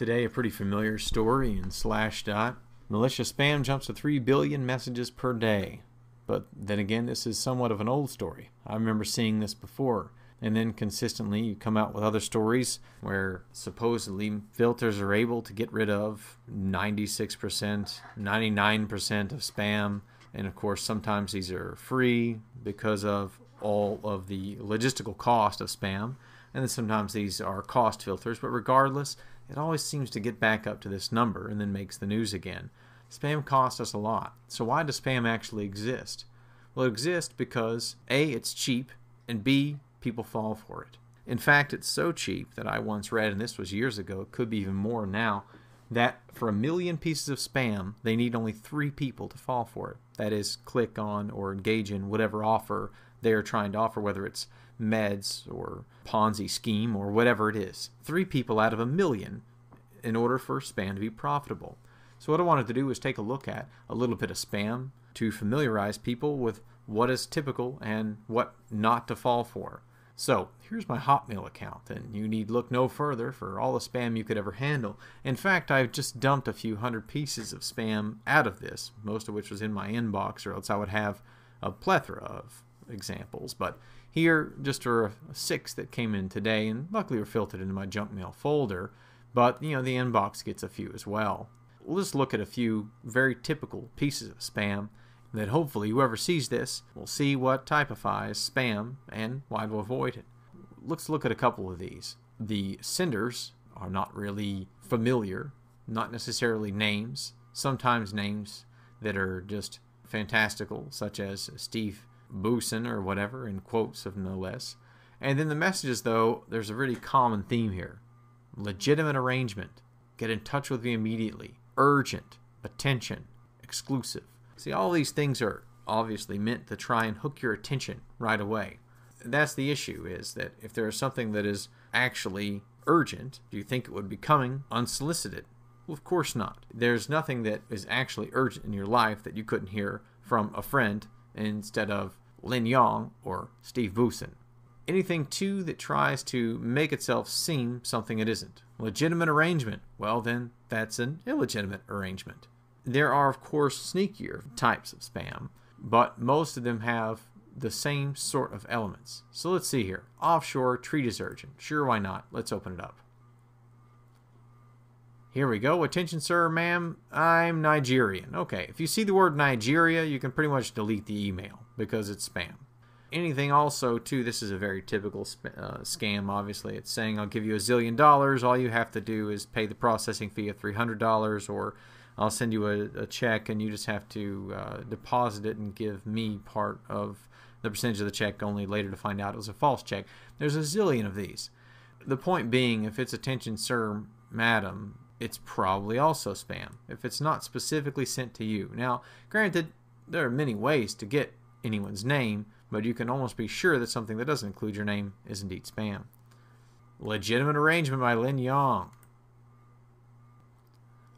Today, a pretty familiar story in Slashdot. Malicious spam jumps to 3 billion messages per day. But then again, this is somewhat of an old story. I remember seeing this before. And then consistently you come out with other stories where supposedly filters are able to get rid of 96%, 99% of spam. And of course, sometimes these are free because of all of the logistical cost of spam. And then sometimes these are cost filters. But regardless, it always seems to get back up to this number and then makes the news again. Spam costs us a lot. So why does spam actually exist? Well, it exists because A, it's cheap, and B, people fall for it. In fact, it's so cheap that I once read, and this was years ago, it could be even more now, that for 1 million pieces of spam, they need only 3 people to fall for it. That is, click on or engage in whatever offer they are trying to offer, whether it's meds or Ponzi scheme or whatever it is. 3 people out of 1 million in order for spam to be profitable. So what I wanted to do was take a look at a little bit of spam to familiarize people with what is typical and what not to fall for. So here's my Hotmail account, and you need look no further for all the spam you could ever handle. In fact, I've just dumped a few hundred pieces of spam out of this, most of which was in my inbox, or else I would have a plethora of examples. But here just are 6 that came in today, and luckily were filtered into my junk mail folder. But you know, the inbox gets a few as well. We'll just look at a few very typical pieces of spam that hopefully whoever sees this will see what typifies spam and why to avoid it. Let's look at a couple of these. The senders are not really familiar, not necessarily names, sometimes names that are just fantastical, such as Steve Boosin or whatever, in quotes of no less. And then the messages, though, there's a really common theme here. Legitimate arrangement, get in touch with me immediately, urgent, attention, exclusive. See, all these things are obviously meant to try and hook your attention right away. That's the issue, is that if there is something that is actually urgent, do you think it would be coming unsolicited? Well, of course not. There's nothing that is actually urgent in your life that you couldn't hear from a friend instead of Lin Yong or Steve Boosin. Anything, too, that tries to make itself seem something it isn't. Legitimate arrangement. Well, then, that's an illegitimate arrangement. There are, of course, sneakier types of spam, but most of them have the same sort of elements. So let's see here. Offshore, treat as urgent. Sure, why not? Let's open it up. Here we go. Attention, sir, ma'am. I'm Nigerian. Okay, if you see the word Nigeria, you can pretty much delete the email because it's spam. Anything also, too, this is a very typical scam, obviously. It's saying, I'll give you $1 zillion. All you have to do is pay the processing fee of $300, or I'll send you a check and you just have to deposit it and give me part of the percentage of the check, only later to find out it was a false check. There's a zillion of these. The point being, if it's attention, sir, madam, it's probably also spam if it's not specifically sent to you. Now, granted, there are many ways to get anyone's name, but you can almost be sure that something that doesn't include your name is indeed spam. Legitimate arrangement by Lin Yong.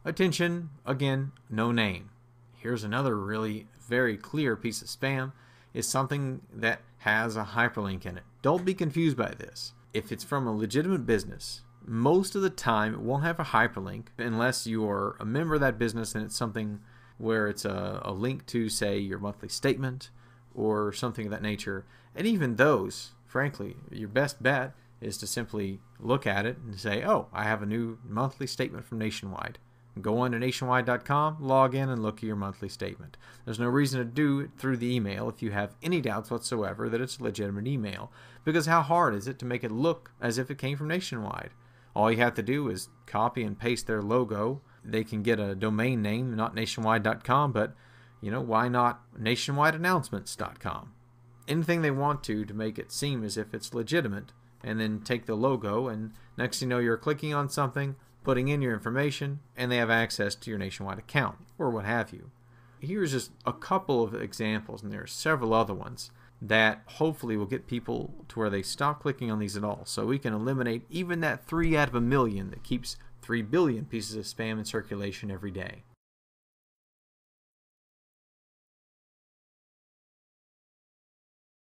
Attention, again, no name. Here's another really very clear piece of spam, is something that has a hyperlink in it. Don't be confused by this. If it's from a legitimate business, most of the time it won't have a hyperlink unless you are a member of that business and it's something where it's a link to, say, your monthly statement or something of that nature. And even those, frankly, your best bet is to simply look at it and say, oh, I have a new monthly statement from Nationwide. Go on to nationwide.com, log in, and look at your monthly statement. There's no reason to do it through the email if you have any doubts whatsoever that it's a legitimate email, because how hard is it to make it look as if it came from Nationwide? All you have to do is copy and paste their logo. They can get a domain name, not nationwide.com, but you know, why not nationwideannouncements.com? Anything they want to make it seem as if it's legitimate, and then take the logo, and next thing you know, you're clicking on something, putting in your information, and they have access to your Nationwide account, or what have you. Here's just a couple of examples, and there are several other ones that hopefully will get people to where they stop clicking on these at all, so we can eliminate even that 3 out of 1 million that keeps 3 billion pieces of spam in circulation every day.